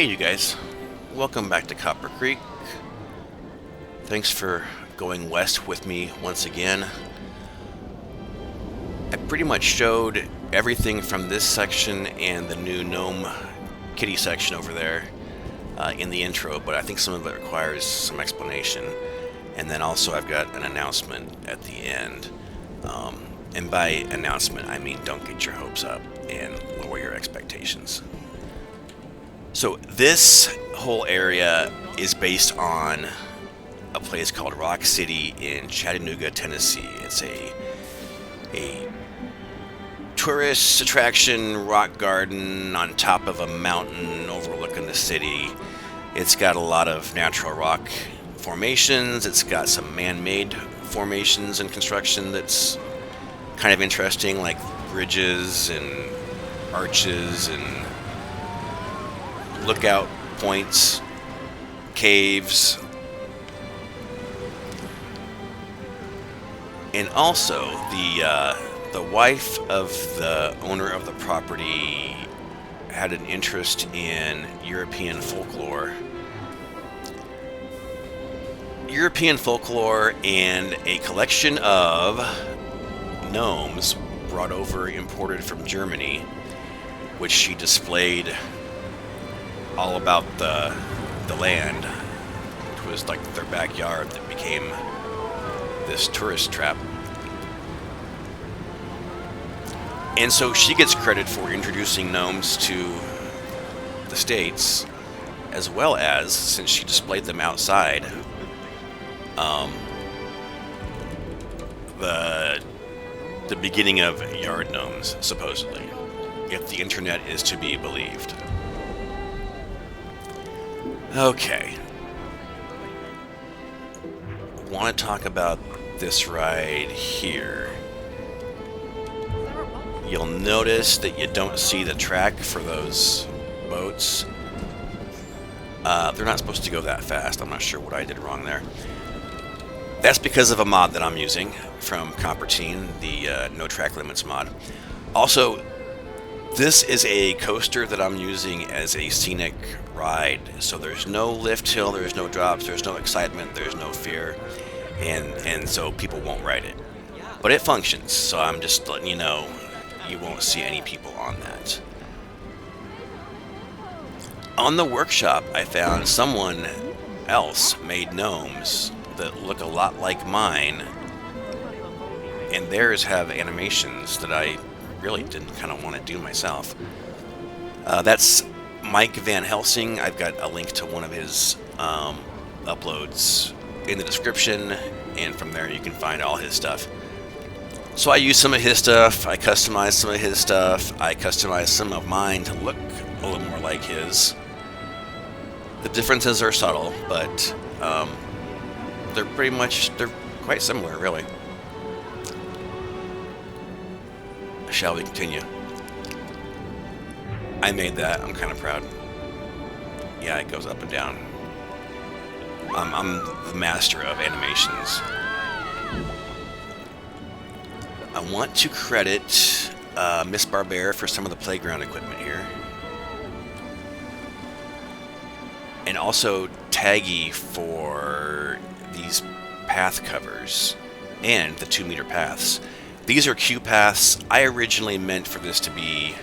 Hey you guys, welcome back to Copper Creek. Thanks for going west with me once again. I pretty much showed everything from this section and the new gnome kitty section over there in the intro, but I think some of it requires some explanation. And then also I've got an announcement at the end. And by announcement, I mean don't get your hopes up and lower your expectations. So this whole area is based on a place called Rock City in Chattanooga, Tennessee. It's a tourist attraction rock garden on top of a mountain overlooking the city. It's got a lot of natural rock formations. It's got some man-made formations and construction that's kind of interesting, like bridges and arches and lookout points, caves, and also the wife of the owner of the property had an interest in European folklore. European folklore and a collection of gnomes brought over, imported from Germany, which she displayed all about the land, which was like their backyard that became this tourist trap. And so she gets credit for introducing gnomes to the States, as well as, since she displayed them outside, the beginning of yard gnomes, supposedly, if the internet is to be believed. Okay. Want to talk about this ride here. You'll notice that you don't see the track for those boats. They're not supposed to go that fast. I'm not sure what I did wrong there. That's because of a mod that I'm using from Copperteen, the No Track Limits mod. Also, this is a coaster that I'm using as a scenic ride, so there's no lift hill, there's no drops, there's no excitement, there's no fear, and so people won't ride it. But it functions, so I'm just letting you know you won't see any people on that. On the workshop, I found someone else made gnomes that look a lot like mine, and theirs have animations that I really didn't kind of want to do myself. That's Mike Van Helsing. I've got a link to one of his uploads in the description, and from there you can find all his stuff. So I use some of his stuff, I customized some of his stuff, I customized some of mine to look a little more like his. The differences are subtle, but they're quite similar, really. Shall we continue? I made that. I'm kind of proud. Yeah, it goes up and down. I'm the master of animations. I want to credit Miss Barbera for some of the playground equipment here. And also Taggy for these path covers and the 2-meter paths. These are Q paths. I originally meant for this to be,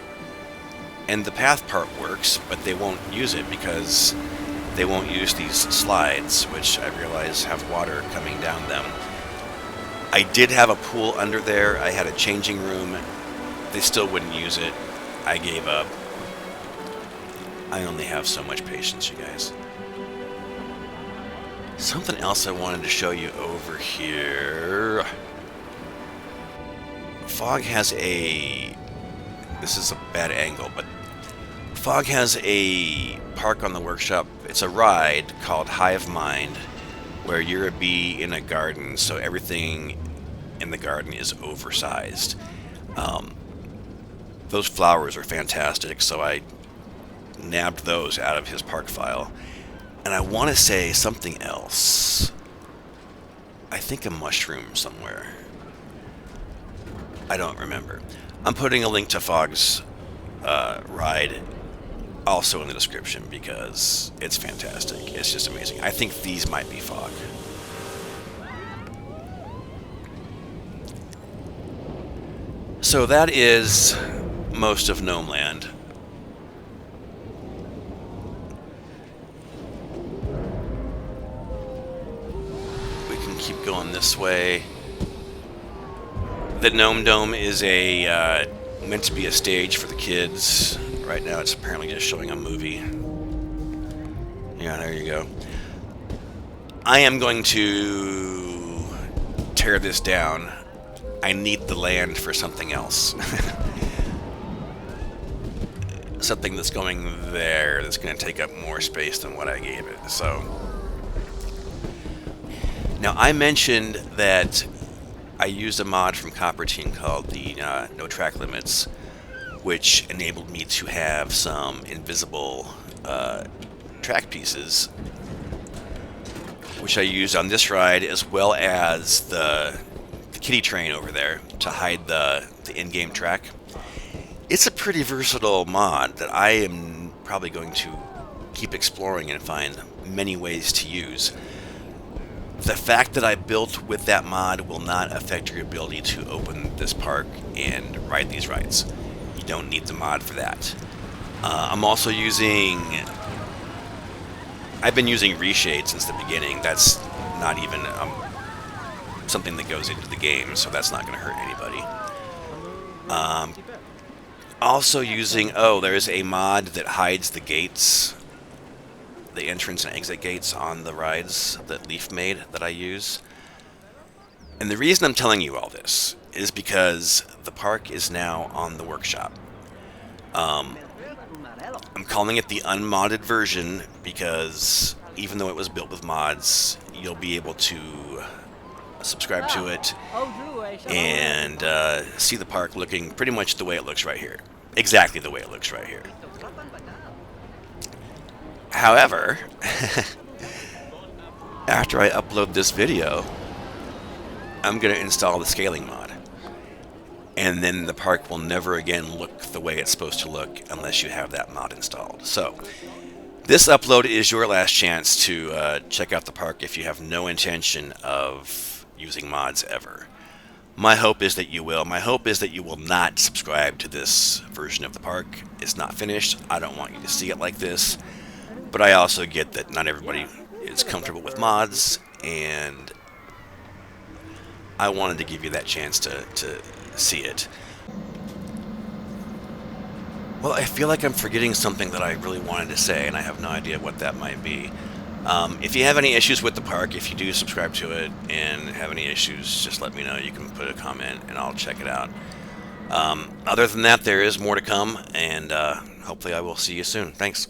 and the path part works, but they won't use it because they won't use these slides, which I realize have water coming down them. I did have a pool under there. I had a changing room. They still wouldn't use it. I gave up. I only have so much patience, you guys. Something else I wanted to show you over here. Fog has a... This is a bad angle, but Fog has a park on the workshop. It's a ride called Hive Mind, where you're a bee in a garden, so everything in the garden is oversized. Those flowers are fantastic, so I nabbed those out of his park file. And I want to say something else. I think a mushroom somewhere. I don't remember. I'm putting a link to Fog's ride also in the description because it's fantastic. It's just amazing. I think these might be fog. So that is most of Gnome Land. We can keep going this way. The Gnome Dome is a meant to be a stage for the kids. Right now it's apparently just showing a movie. Yeah, there you go. I am going to tear this down. I need the land for something else. Something that's going there that's going to take up more space than what I gave it. So now I mentioned that I used a mod from Copper Team called the No Track Limits, which enabled me to have some invisible track pieces, which I used on this ride, as well as the kiddie train over there to hide the in-game track. It's a pretty versatile mod that I am probably going to keep exploring and find many ways to use. The fact that I built with that mod will not affect your ability to open this park and ride these rides. You don't need the mod for that. I'm also using... I've been using reshade since the beginning. That's not even something that goes into the game, so that's not going to hurt anybody. Also using... Oh, there's a mod that hides the gates, the entrance and exit gates on the rides that Leaf made that I use. And the reason I'm telling you all this is because the park is now on the workshop. I'm calling it the unmodded version because even though it was built with mods, you'll be able to subscribe to it and see the park looking pretty much the way it looks right here. Exactly the way it looks right here. However, after I upload this video, I'm going to install the scaling mod. And then the park will never again look the way it's supposed to look unless you have that mod installed. So, this upload is your last chance to check out the park if you have no intention of using mods ever. My hope is that you will. My hope is that you will not subscribe to this version of the park. It's not finished. I don't want you to see it like this. But I also get that not everybody is comfortable with mods, and I wanted to give you that chance to see it. Well, I feel like I'm forgetting something that I really wanted to say, and I have no idea what that might be. If you have any issues with the park, if you do subscribe to it and have any issues, just let me know. You can put a comment, and I'll check it out. Other than that, there is more to come, and hopefully I will see you soon. Thanks.